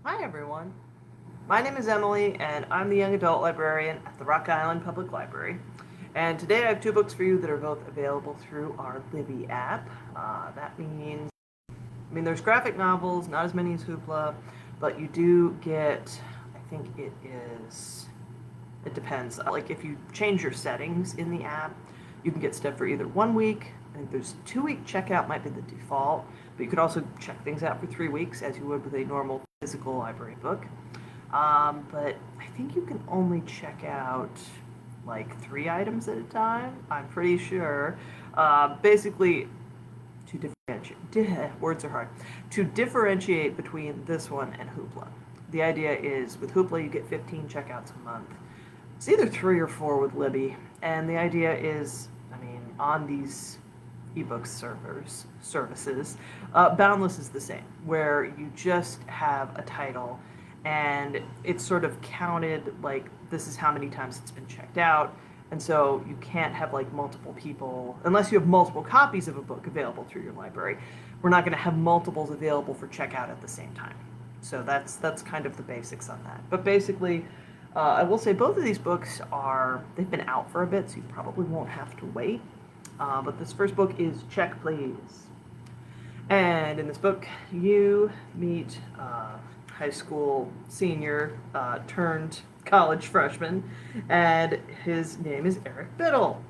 Hi everyone, my name is Emily and I'm the Young Adult Librarian at the Rock Island Public Library. And today I have two books for you that are both available through our Libby app. That means, there's graphic novels, not as many as Hoopla, but you do get, it depends. Like if you change your settings in the app, you can get stuff for either 1 week. I think there's 2 week checkout might be the default, but you could also check things out for 3 weeks as you would with a normal physical library book. But I think you can only check out like 3 items at a time. I'm pretty sure. Basically, to differentiate, words are hard. To differentiate between this one and Hoopla. The idea is with Hoopla you get 15 checkouts a month. It's either 3 or 4 with Libby, and the idea is, on these ebook services, Boundless is the same, where you just have a title and it's sort of counted like this is how many times it's been checked out, and so you can't have like multiple people unless you have multiple copies of a book available through your library. We're not going to have multiples available for checkout at the same time. So that's kind of the basics on that. But basically, I will say both of these books they've been out for a bit, so you probably won't have to wait. But this first book is Check Please. And in this book, you meet high school senior turned college freshman, and his name is Eric Biddle.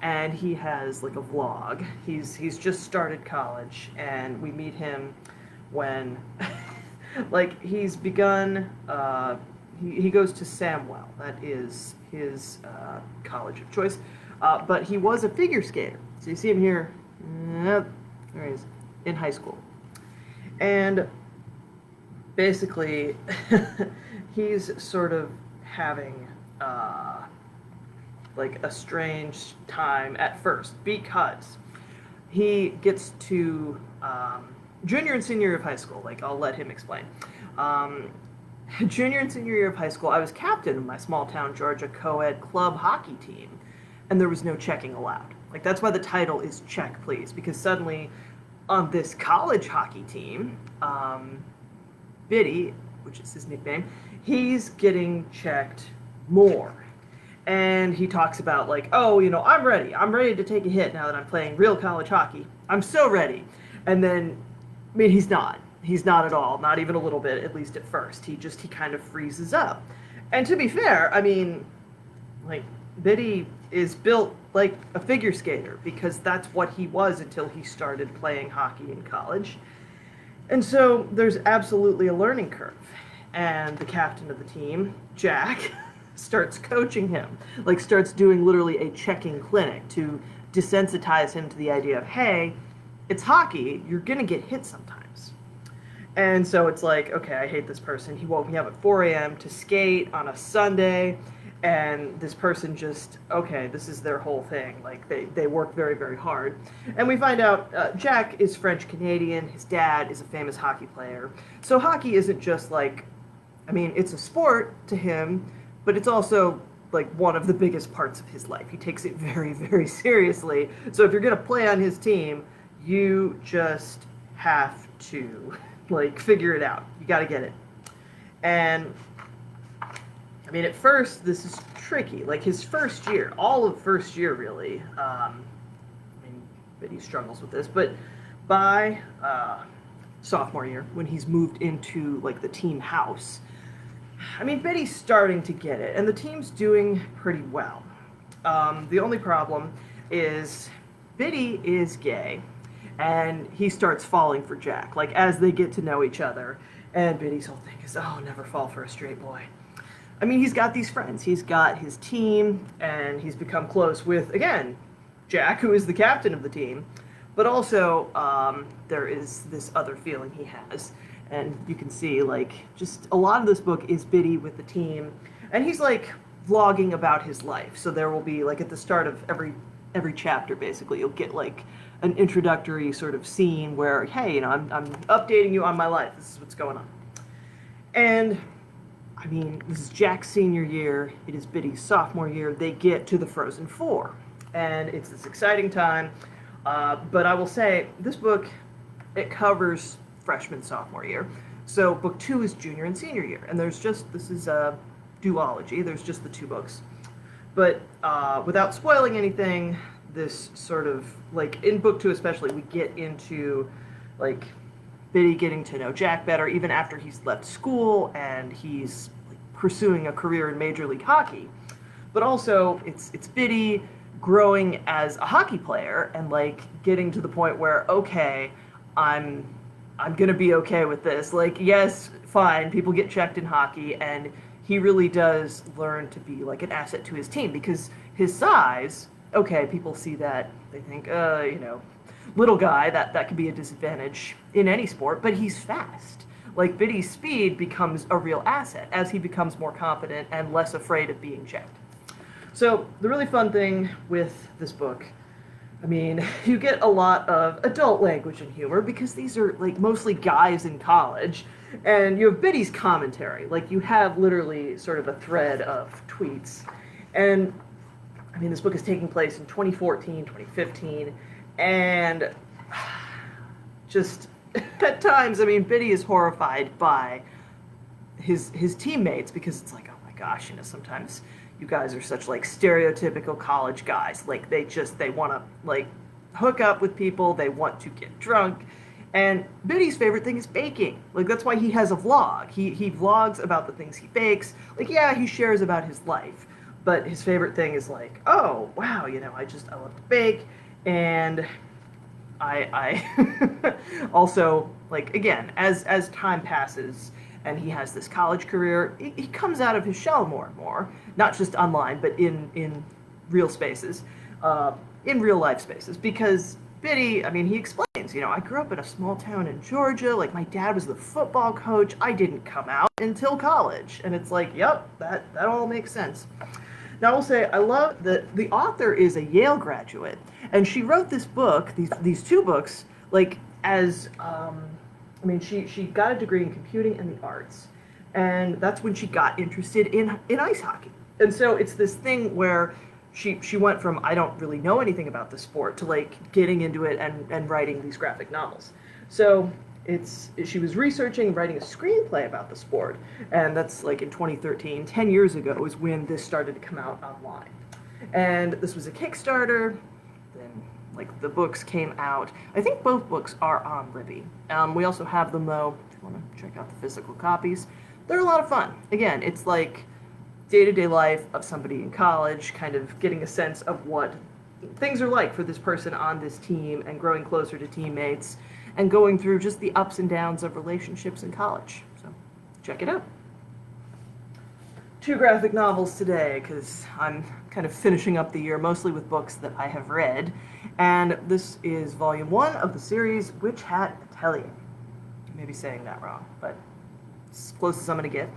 And he has like a vlog. He's just started college, and we meet him when like he's begun he goes to Samwell. That is his college of choice. But he was a figure skater. So you see him here. There he is, in high school. And basically, he's sort of having like a strange time at first because he gets to junior and senior year of high school. Like, I'll let him explain. Junior and senior year of high school, I was captain of my small town Georgia co-ed club hockey team, and there was no checking allowed. Like, that's why the title is Check Please, because suddenly on this college hockey team, Biddy, which is his nickname, he's getting checked more. And he talks about like, oh, I'm ready. I'm ready to take a hit now that I'm playing real college hockey. I'm so ready. And then, he's not. He's not at all, not even a little bit, at least at first. He kind of freezes up. And to be fair, like, Biddy is built like a figure skater because that's what he was until he started playing hockey in college. And so there's absolutely a learning curve. And the captain of the team, Jack, starts coaching him, like starts doing literally a checking clinic to desensitize him to the idea of, hey, it's hockey, you're going to get hit sometimes. And so it's like, okay, I hate this person. He woke me up at 4 a.m. to skate on a Sunday, and this person just, okay, this is their whole thing. Like, they work very, very hard. And we find out Jack is French-Canadian. His dad is a famous hockey player. So hockey isn't just like, it's a sport to him, but it's also like one of the biggest parts of his life. He takes it very, very seriously. So if you're going to play on his team, you just have to like figure it out. You got to get it. And at first this is tricky. Like his first year, all of first year really. But he struggles with this. But by sophomore year, when he's moved into like the team house, Betty's starting to get it, and the team's doing pretty well. The only problem is Biddy is gay, and he starts falling for Jack, like, as they get to know each other, and Biddy's whole thing is, oh, never fall for a straight boy. He's got these friends. He's got his team, and he's become close with, again, Jack, who is the captain of the team, but also there is this other feeling he has. And you can see, like, just a lot of this book is Biddy with the team, and he's, like, vlogging about his life. So there will be, like, at the start of every chapter, basically, you'll get, like, an introductory sort of scene where, hey, I'm updating you on my life. This is what's going on. And, this is Jack's senior year. It is Biddy's sophomore year. They get to the Frozen Four. And it's this exciting time. But I will say, this book, it covers freshman, sophomore year. So book 2 is junior and senior year, and this is a duology. There's just the 2 books. But without spoiling anything, this sort of, like, in book 2 especially, we get into, like, Biddy getting to know Jack better, even after he's left school and he's like, pursuing a career in Major League Hockey. But also, it's Biddy growing as a hockey player and, like, getting to the point where, okay, I'm gonna be okay with this. Like, yes, fine, people get checked in hockey, and he really does learn to be like an asset to his team because his size, okay, people see that, they think, little guy, that could be a disadvantage in any sport, but he's fast. Like, Biddy's speed becomes a real asset as he becomes more confident and less afraid of being checked. So, the really fun thing with this book, I mean, you get a lot of adult language and humor because these are, like, mostly guys in college, and you have Biddy's commentary. Like, you have literally sort of a thread of tweets. And, I mean, this book is taking place in 2014, 2015, and just, at times, I mean, Biddy is horrified by his teammates because it's like, oh my gosh, sometimes you guys are such, like, stereotypical college guys. Like, they want to, like, hook up with people, they want to get drunk. And Biddy's favorite thing is baking. Like, that's why he has a vlog. He vlogs about the things he bakes. Like, yeah, he shares about his life. But his favorite thing is like, oh, wow, I love to bake. And I also, like, again, as time passes and he has this college career, he comes out of his shell more and more. Not just online, but in real spaces, in real life spaces. Because Biddy, I mean, he explains, I grew up in a small town in Georgia, like, my dad was the football coach, I didn't come out until college. And it's like, yep, that all makes sense. Now, I will say, I love that the author is a Yale graduate, and she wrote this book, these 2 books, like, as, she got a degree in computing and the arts, and that's when she got interested in ice hockey. And so it's this thing where she went from, I don't really know anything about the sport, to, like, getting into it and writing these graphic novels. So she was researching and writing a screenplay about the sport, and that's, like, in 2013, 10 years ago is when this started to come out online. And this was a Kickstarter, then, like, the books came out. I think both books are on Libby. We also have them, though, if you want to check out the physical copies. They're a lot of fun. Again, it's like day-to-day life of somebody in college, kind of getting a sense of what things are like for this person on this team and growing closer to teammates and going through just the ups and downs of relationships in college. So check it out. 2 graphic novels today because I'm kind of finishing up the year mostly with books that I have read. And this is volume 1 of the series, Hat Atelier. I may be saying that wrong, but it's as close as I'm going to get.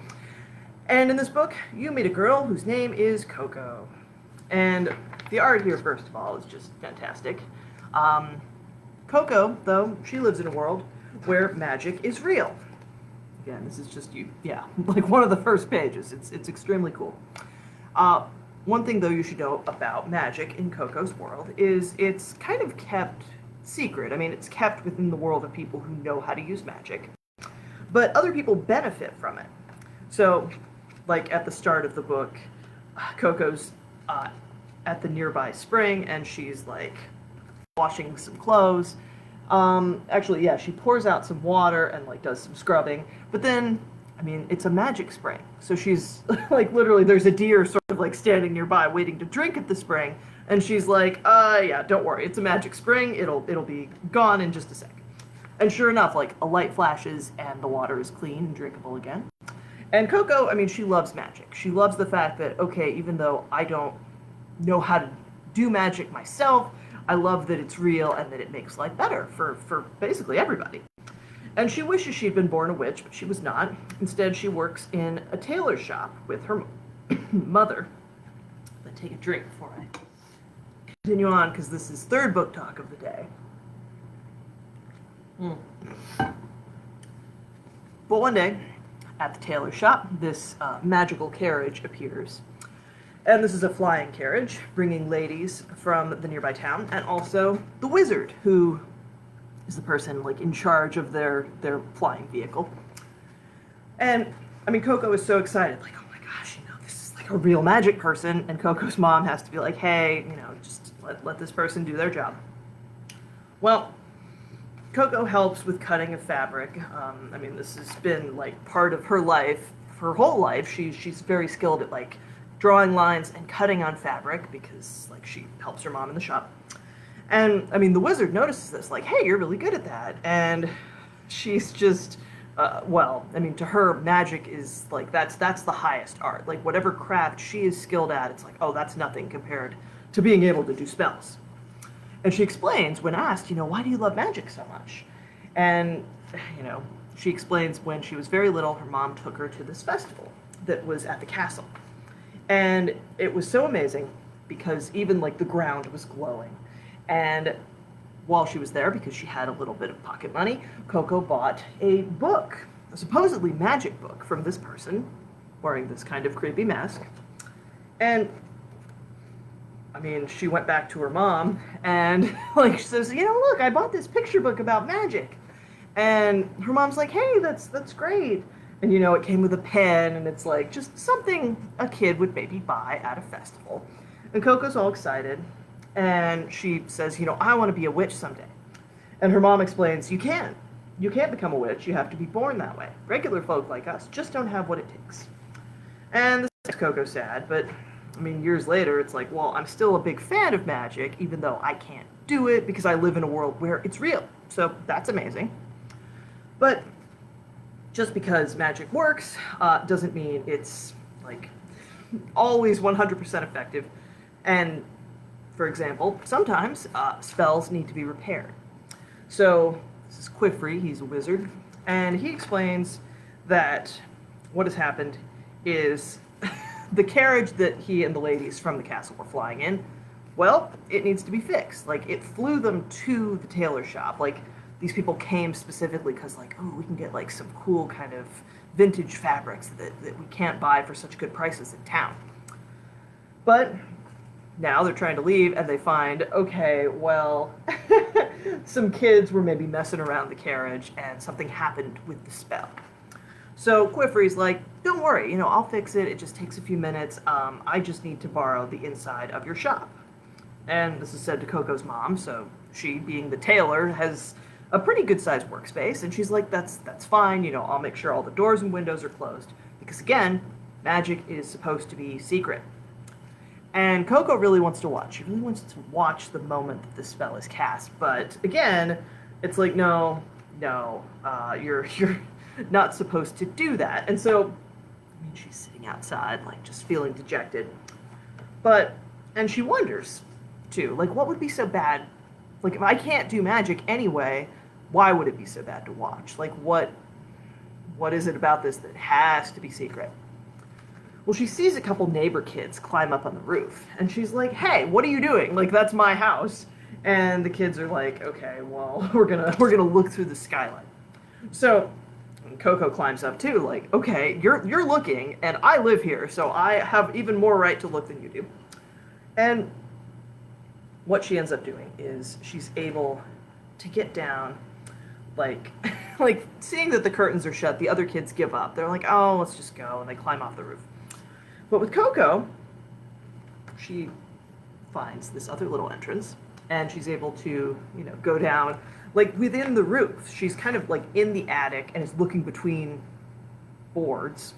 And in this book, you meet a girl whose name is Coco. And the art here, first of all, is just fantastic. Coco, though, she lives in a world where magic is real. Again, this is just like one of the first pages. It's extremely cool. One thing, though, you should know about magic in Coco's world is it's kind of kept secret. I mean, it's kept within the world of people who know how to use magic. But other people benefit from it. So, like, at the start of the book, Coco's at the nearby spring, and she's, like, washing some clothes. She pours out some water and, like, does some scrubbing. But then, I mean, it's a magic spring. So she's, like, literally, there's a deer sort of, like, standing nearby waiting to drink at the spring. And she's like, yeah, don't worry. It's a magic spring. It'll be gone in just a sec. And sure enough, like, a light flashes and the water is clean and drinkable again. And Coco, I mean, she loves magic. She loves the fact that, okay, even though I don't know how to do magic myself, I love that it's real and that it makes life better for basically everybody. And she wishes she'd been born a witch, but she was not. Instead, she works in a tailor shop with her mother. But take a drink before I continue on, because this is 3rd book talk of the day. But one day, at the tailor shop, this magical carriage appears. And this is a flying carriage, bringing ladies from the nearby town, and also the wizard, who is the person, like, in charge of their flying vehicle. And, I mean, Coco is so excited, like, oh my gosh, this is like a real magic person, and Coco's mom has to be like, hey, just let this person do their job. Well, Coco helps with cutting of fabric. I mean, this has been like part of her life, her whole life. She's very skilled at like drawing lines and cutting on fabric because like she helps her mom in the shop. And I mean, the wizard notices this, like, hey, you're really good at that. And she's just, well, I mean, to her, magic is like that's the highest art. Like whatever craft she is skilled at, it's like, oh, that's nothing compared to being able to do spells. And she explains, when asked, why do you love magic so much? And, she explains when she was very little, her mom took her to this festival that was at the castle. And it was so amazing because even like the ground was glowing. And while she was there, because she had a little bit of pocket money, Coco bought a book, a supposedly magic book from this person wearing this kind of creepy mask. And I mean, she went back to her mom and like she says, look, I bought this picture book about magic. And her mom's like, hey, that's great. And it came with a pen and it's like just something a kid would maybe buy at a festival. And Coco's all excited and she says, I want to be a witch someday. And her mom explains, you can't become a witch, you have to be born that way. Regular folk like us just don't have what it takes. And this makes Coco sad, but I mean, years later, it's like, well, I'm still a big fan of magic, even though I can't do it because I live in a world where it's real. So that's amazing. But just because magic works doesn't mean it's, like, always 100% effective. And, for example, sometimes spells need to be repaired. So this is Quifrey, he's a wizard, and he explains that what has happened is the carriage that he and the ladies from the castle were flying in, well, it needs to be fixed. Like, it flew them to the tailor shop. Like, these people came specifically because, like, oh, we can get, like, some cool kind of vintage fabrics that we can't buy for such good prices in town. But now they're trying to leave, and they find, okay, well, some kids were maybe messing around the carriage, and something happened with the spell. So Quifrey's like, don't worry, I'll fix it. It just takes a few minutes. I just need to borrow the inside of your shop. And this is said to Coco's mom, so she, being the tailor, has a pretty good-sized workspace, and she's like, that's fine, I'll make sure all the doors and windows are closed. Because again, magic is supposed to be secret. And Coco really wants to watch. She really wants to watch the moment that the spell is cast. But again, it's like, no, you're not supposed to do that. And so, I mean, she's sitting outside, like, just feeling dejected. And she wonders, too, like, what would be so bad? Like, if I can't do magic anyway, why would it be so bad to watch? Like, what is it about this that has to be secret? Well, she sees a couple neighbor kids climb up on the roof, and she's like, hey, what are you doing? Like, that's my house. And the kids are like, okay, well, we're gonna look through the skylight. So Coco climbs up too, like, okay, you're looking, and I live here, so I have even more right to look than you do. And what she ends up doing is she's able to get down, like, like seeing that the curtains are shut, the other kids give up. They're like, oh, let's just go, and they climb off the roof. But with Coco, she finds this other little entrance, and she's able to, go down, like, within the roof. She's kind of, like, in the attic and is looking between boards.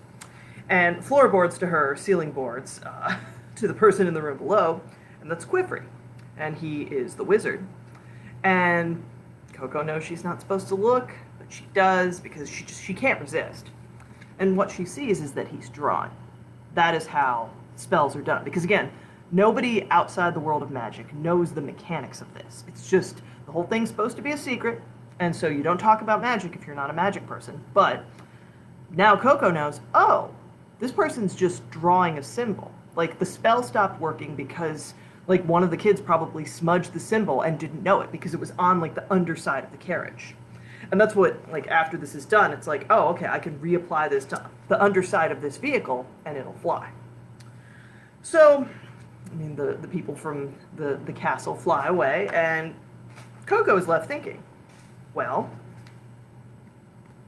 And floorboards to her, ceiling boards to the person in the room below, and that's Quifrey. And he is the wizard. And Coco knows she's not supposed to look, but she does because she can't resist. And what she sees is that he's drawn. That is how spells are done. Because again, nobody outside the world of magic knows the mechanics of this. It's just, the whole thing's supposed to be a secret, and so you don't talk about magic if you're not a magic person. But now Coco knows, oh, this person's just drawing a symbol. Like, the spell stopped working because, like, one of the kids probably smudged the symbol and didn't know it because it was on, like, the underside of the carriage. And that's what, like, after this is done, it's like, oh, okay, I can reapply this to the underside of this vehicle, and it'll fly. So, I mean, the people from the castle fly away, and Coco is left thinking, well,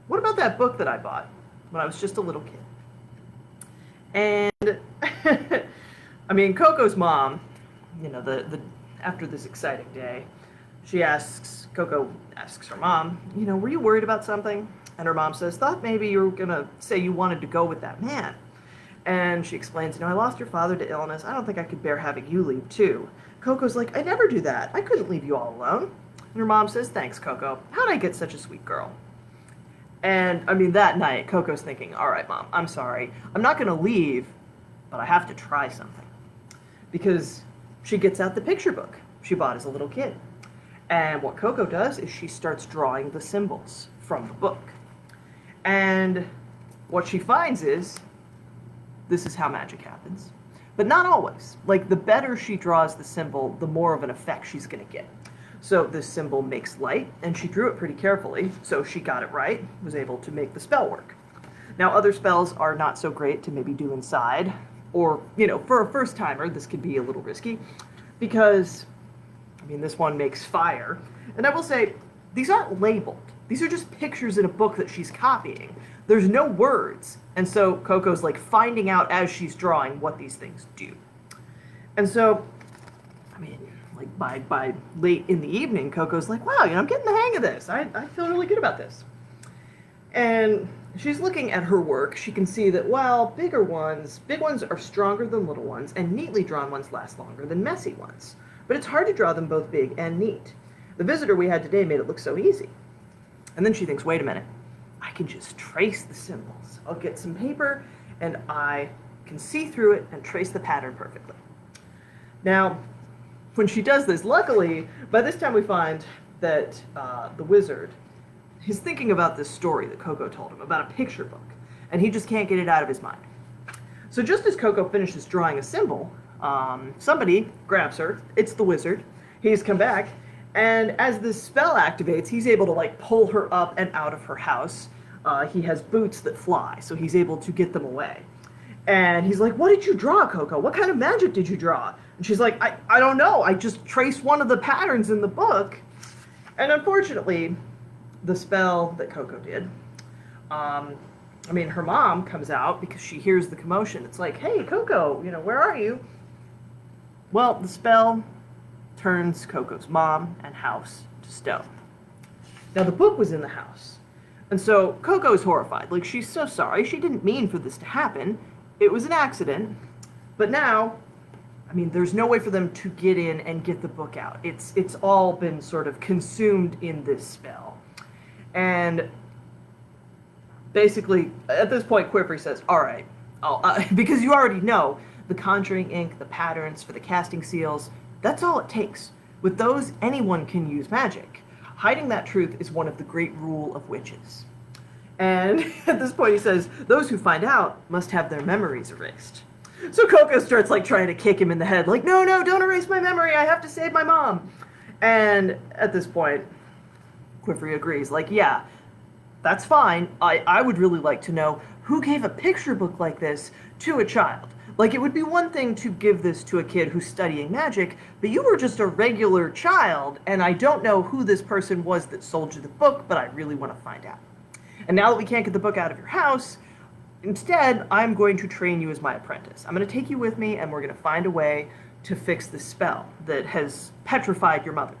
what about that book that I bought? when I was just a little kid. And I mean, Coco's mom, you know, the after this exciting day, Coco asks her mom, you know, were you worried about something? And her mom says, thought maybe you were gonna say you wanted to go with that man. And she explains, you know, I lost your father to illness. I don't think I could bear having you leave too. Coco's like, I never do that. I couldn't leave you all alone. And her mom says, thanks, Coco. How'd I get such a sweet girl? And I mean, that night, Coco's thinking, all right, Mom, I'm sorry. I'm not going to leave, but I have to try something. Because she gets out the picture book she bought as a little kid. And what Coco does is she starts drawing the symbols from the book. And what she finds is, this is how magic happens. But not always. Like, the better she draws the symbol, the more of an effect she's going to get. So this symbol makes light, and she drew it pretty carefully, so she got it right, was able to make the spell work. Now, other spells are not so great to maybe do inside, or, you know, for a first-timer, this could be a little risky, because, I mean, this one makes fire. And I will say, these aren't labeled. These are just pictures in a book that she's copying. There's no words, and so Coco's, like, finding out as she's drawing what these things do. And so, I mean, like by late in the evening, Coco's like, wow, you know, I'm getting the hang of this. I feel really good about this. And she's looking at her work. She can see that, well, big ones are stronger than little ones, and neatly drawn ones last longer than messy ones. But it's hard to draw them both big and neat. The visitor we had today made it look so easy. And then she thinks, wait a minute, I can just trace the symbols. I'll get some paper, and I can see through it and trace the pattern perfectly. Now, when she does this, luckily, by this time we find that the wizard is thinking about this story that Coco told him about a picture book, and he just can't get it out of his mind. So just as Coco finishes drawing a symbol, somebody grabs her. It's the wizard. He's come back, and as this spell activates, he's able to, like, pull her up and out of her house. He has boots that fly, so he's able to get them away. And he's like, what did you draw, Coco? What kind of magic did you draw? And she's like, I don't know. I just traced one of the patterns in the book. And unfortunately, the spell that Coco did, I mean, her mom comes out because she hears the commotion. It's like, hey, Coco, you know, where are you? Well, the spell turns Coco's mom and house to stone. Now, the book was in the house. And so Coco's horrified. Like, she's so sorry. She didn't mean for this to happen. It was an accident, but now, I mean, there's no way for them to get in and get the book out. It's all been sort of consumed in this spell. And basically, at this point, Quiffery says, all right, because you already know the conjuring ink, the patterns for the casting seals, that's all it takes. With those, anyone can use magic. Hiding that truth is one of the great rule of witches. And at this point he says, those who find out must have their memories erased. So Coco starts, like, trying to kick him in the head, like, no, don't erase my memory, I have to save my mom. And at this point, Quiffery agrees, like, yeah, that's fine. I would really like to know who gave a picture book like this to a child. Like, it would be one thing to give this to a kid who's studying magic, but you were just a regular child, and I don't know who this person was that sold you the book, but I really want to find out. And now that we can't get the book out of your house, instead, I'm going to train you as my apprentice. I'm going to take you with me, and we're going to find a way to fix this spell that has petrified your mother.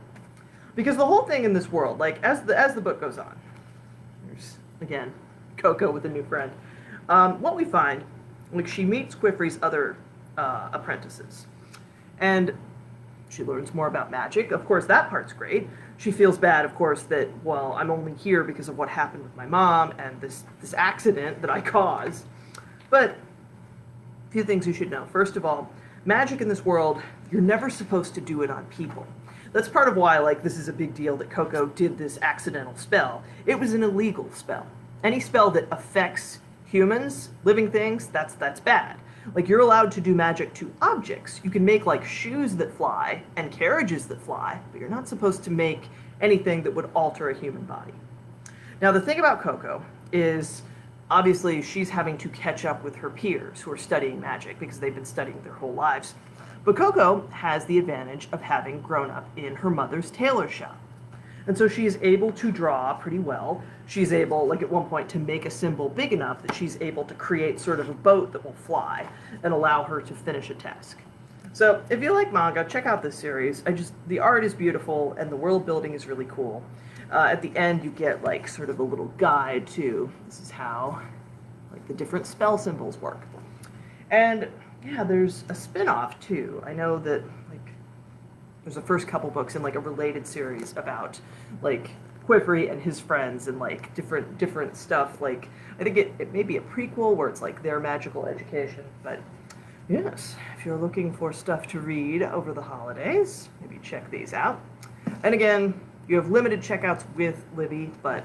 Because the whole thing in this world, like, as the book goes on, there's, again, Coco with a new friend, what we find, like, she meets Quiffery's other apprentices. And she learns more about magic. Of course, that part's great. She feels bad, of course, that, well, I'm only here because of what happened with my mom and this accident that I caused. But a few things you should know. First of all, magic in this world, you're never supposed to do it on people. That's part of why, like, this is a big deal that Coco did this accidental spell. It was an illegal spell. Any spell that affects humans, living things, that's bad. Like, you're allowed to do magic to objects. You can make, like, shoes that fly and carriages that fly, but you're not supposed to make anything that would alter a human body. Now, the thing about Coco is, obviously, she's having to catch up with her peers who are studying magic because they've been studying their whole lives. But Coco has the advantage of having grown up in her mother's tailor shop. And so she is able to draw pretty well. She's able, like at one point, to make a symbol big enough that she's able to create sort of a boat that will fly and allow her to finish a task. So if you like manga, check out this series. The art is beautiful and the world building is really cool. At the end, you get like sort of a little guide to this is how like the different spell symbols work. And yeah, there's a spin-off too. I know that like there's the first couple books in like a related series about like Quiffrey and his friends and like different stuff. Like I think it may be a prequel where it's like their magical education, but yes, if you're looking for stuff to read over the holidays, maybe check these out. And again, you have limited checkouts with Libby, but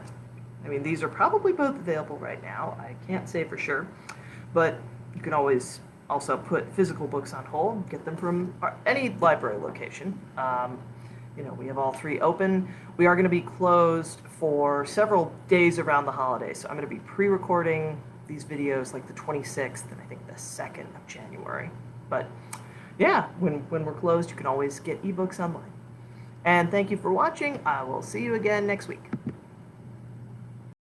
I mean, these are probably both available right now. I can't say for sure, but you can always also put physical books on hold, get them from any library location. You know, we have all three open. We are going to be closed for several days around the holidays, so I'm going to be pre-recording these videos like the 26th and I think the 2nd of January. But yeah, when we're closed, you can always get ebooks online. And thank you for watching. I will see you again next week.